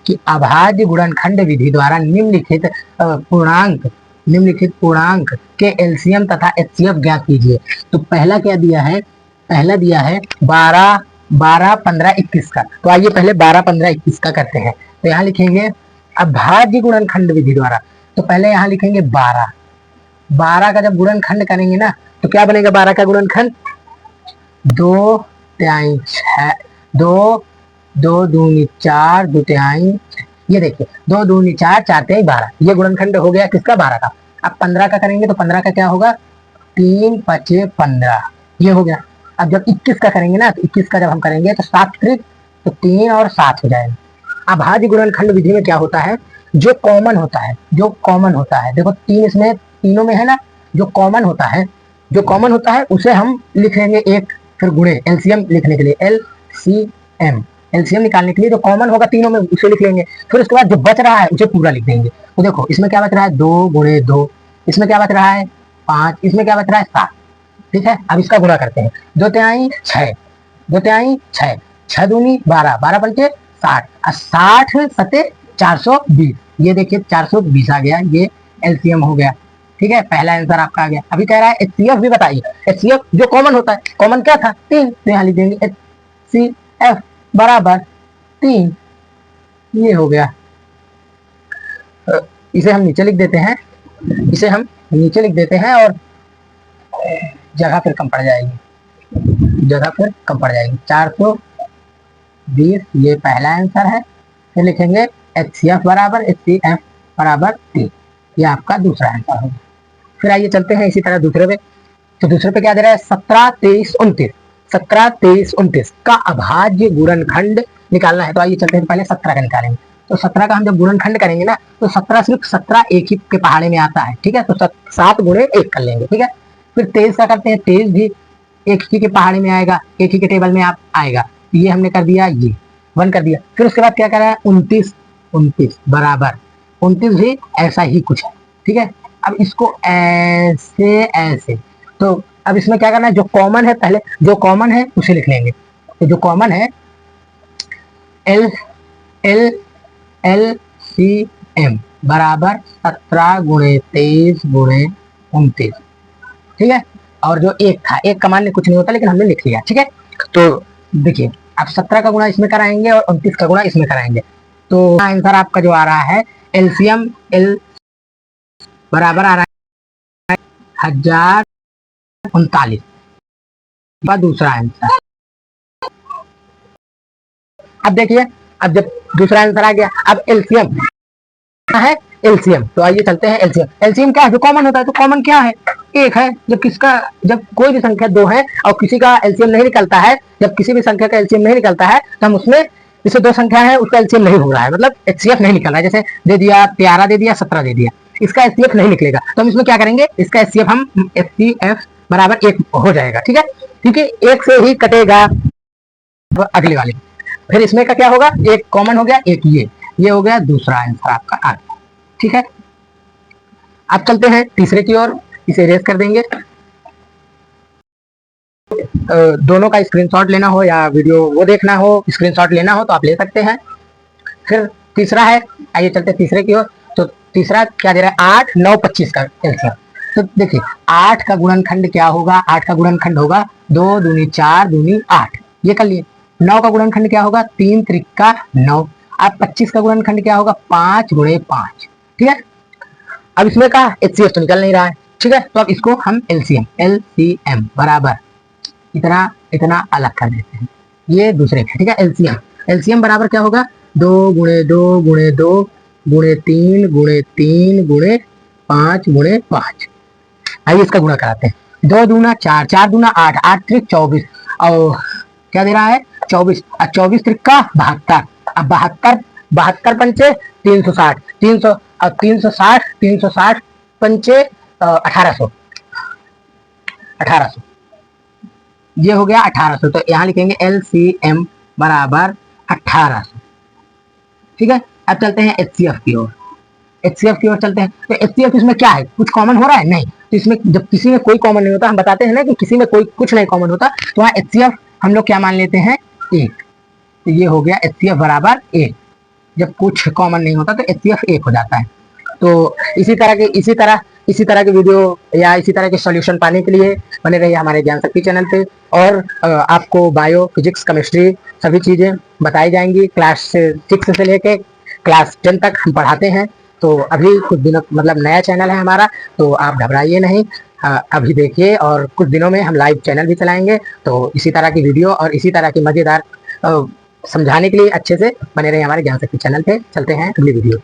कि अभाज्य गुणनखंड विधि द्वारा निम्नलिखित पूर्णांक के एलसीएम तथा एचसीएफ ज्ञात कीजिए। तो पहला क्या दिया है, पहला दिया है 12, 12, 15, 21 का। तो आइए पहले 12, 15, 21 का करते हैं। तो यहाँ लिखेंगे अभाज्य गुणनखंड विधि द्वारा, तो पहले यहाँ लिखेंगे 12, 12 का जब गुणनखंड करेंगे ना तो क्या बनेगा 12 का गुणनखंड, 2 तिहाई 6, 2 दूनी 4, 2 तिहाई, ये देखिए 2 दूनी 4, 4 तिहाई 12, ये गुणनखंड हो गया किसका, 12 का। अब 15 का करेंगे तो 15 का क्या होगा, 3 5 15, ये हो गया। अब जब 21 का करेंगे ना तो 21 का जब हम करेंगे तो 7 त्रिक तो 3 और 7 हो जाएगा। अभाज्य गुणनखंड विधि में क्या होता है, जो कॉमन होता है, जो कॉमन होता है, देखो 3 इसमें तीनों में है ना, जो कॉमन होता है, जो कॉमन होता है उसे हम लिख लेंगे एक, फिर गुणे एलसीएम लिखने के लिए एलसीएम, एलसीएम निकालने के लिए जो कॉमन होगा तीनों में उसे लिख लेंगे। फिर उसके बाद जो बच रहा है उसे पूरा लिख देंगे। तो देखो इसमें क्या बच रहा है, 2 गुणे 2, इसमें क्या बच रहा है 5, इसमें क्या बच रहा है 7। ठीक है, अब इसका गुणा करते हैं, 2 तिहाई 6, 2 तिहाई 6, 6 दूनी 12, 12 पंचे 60, 60 सते 420, ये देखिए 420 आ गया, ये एलसीएम हो गया। ठीक है, पहला आंसर आपका आ गया। अभी कह रहा है एचसीएफ भी बताइए, एचसीएफ जो कॉमन होता है, कॉमन क्या था 3, तो यहाँ लिख देंगे एचसीएफ बराबर 3, ये हो गया। इसे हम नीचे लिख देते हैं, इसे हम नीचे लिख देते हैं और जगह फिर कम पड़ जाएगी, जगह फिर कम पड़ जाएगी। 420 ये पहला आंसर है, फिर लिखेंगे एचसीएफ बराबर 3, ये आपका दूसरा आंसर होगा। फिर आइए चलते हैं इसी तरह दूसरे पे। तो दूसरे पे क्या दे रहा है, 17, 23, 29, 17, 23, 29 का अभाज्य गुणनखंड निकालना है। तो आइए चलते हैं, पहले 17 का निकालेंगे। तो 17 का हम जब गुणनखंड करेंगे ना तो 17 सिर्फ 17 एक ही के पहाड़े में आता है। ठीक है, तो 7 गुणे 1 कर लेंगे। ठीक है, फिर 23 का करते हैं, 23 भी एक ही के पहाड़े में आएगा, एक ही के टेबल में आएगा। ये हमने कर दिया, ये 1 कर दिया। फिर उसके बाद क्या करा है 29, 29 बराबर 29 भी ऐसा ही कुछ है। ठीक है, अब इसको ऐसे ऐसे, तो अब इसमें क्या करना है, जो कॉमन है पहले जो कॉमन है उसे लिख लेंगे। तो जो कॉमन है L L L C M बराबर 17 गुणे 23 गुणे 29। ठीक है, और जो एक था, एक का मान कुछ नहीं होता लेकिन हमने लिख लिया। ठीक है, तो देखिए अब 17 का गुणा इसमें कराएंगे और 29 का गुणा इसमें कराएंगे। तो आंसर आपका जो आ रहा है एलसीएम एल बराबर आ रहा है 1039 का दूसरा आंसर। अब देखिए, अब जब दूसरा आंसर आ गया, अब एलसीएम है, एलसीएम। तो आइए चलते हैं एलसीएम। एलसीएम क्या है, जो कॉमन होता है। तो कॉमन क्या है, एक है। जब कोई भी संख्या 2 है और किसी का एलसीएम नहीं निकलता है, जब किसी भी संख्या का एलसीएम नहीं निकलता है तो हम उसमें, जैसे 2 संख्या है उसका एलसीएम नहीं हो रहा है, मतलब एचसीएफ नहीं निकल रहा है। जैसे दे दिया 13 दे दिया 17 दे दिया, इसका एचसीएफ नहीं निकलेगा। तो हम इसमें क्या करेंगे, इसका एचसीएफ हम एचसीएफ बराबर 1 हो जाएगा। ठीक है, क्योंकि 1 से ही कटेगा अगले वाले। फिर इसमें का क्या होगा, एक कॉमन हो गया, एक ये हो गया दूसरा आंसर आपका आ गया। ठीक है, अब चलते हैं तीसरे की ओर, इसे इरेज कर देंगे। दोनों का स्क्रीनशॉट लेना हो या वीडियो वो देखना हो, स्क्रीनशॉट लेना हो तो आप ले सकते हैं। फिर तीसरा है, आइए चलते तीसरे की ओर। तो तीसरा क्या दे रहा है, 8, 9, 25 का एलसीएम। तो देखिए 8 का गुणनखंड क्या होगा, 8 का गुणनखंड होगा 2 दूनी 4 दूनी 8, ये कर लिए। 9 का गुणनखंड क्या होगा, 3 त्रिका 9। अब 25 का गुणनखंड क्या होगा, 5 गुणे 5। ठीक है, अब इसमें का एचसीएफ तो निकल नहीं रहा है। ठीक है, तो अब इसको हम एलसीएम बराबर इतना इतना अलग कर देते हैं, ये दूसरे का। ठीक है, एलसीएम बराबर क्या होगा, 2 गुणे 2 गुणे 2 गुणे 3 गुणे 3 गुणे 5 गुणे 5। आइए इसका गुणा कराते हैं, 2 दूना 4, 4 दूना 8, 8 त्रिक 24 और क्या दे रहा है 24, 24 त्रिका 72। अब 72 पंचे 360, 360 पंचे 1800, ये हो गया 1800। तो यहाँ लिखेंगे एलसीएम बराबर 1800। ठीक है, अब चलते हैं एचसीएफ की ओर, एचसीएफ की ओर चलते हैं। तो एचसीएफ इसमें क्या है, कुछ कॉमन हो रहा है नहीं। तो इसमें जब किसी में कोई कॉमन नहीं होता, हम बताते हैं ना कि किसी में कोई कुछ नहीं कॉमन होता, तो वहाँ एचसीएफ हम लोग क्या मान लेते हैं 1। तो ये हो गया एचसीएफ बराबर 1। जब कुछ कॉमन नहीं होता तो HCF 1 हो जाता है। तो इसी तरह के वीडियो या इसी तरह के सॉल्यूशन पाने के लिए बने रहिए हमारे ज्ञान शक्ति चैनल पे। और आपको बायो, फिजिक्स, केमिस्ट्री सभी चीज़ें बताई जाएंगी। क्लास 6 से लेके क्लास 10 तक हम पढ़ाते हैं। तो अभी कुछ दिनों मतलब नया चैनल है हमारा, तो आप घबराइए नहीं, अभी देखिए। और कुछ दिनों में हम लाइव चैनल भी चलाएंगे, तो इसी तरह की वीडियो और इसी तरह की मज़ेदार समझाने के लिए अच्छे से बने रहिए हमारे ज्ञान शक्ति चैनल पे। चलते हैं अगली वीडियो।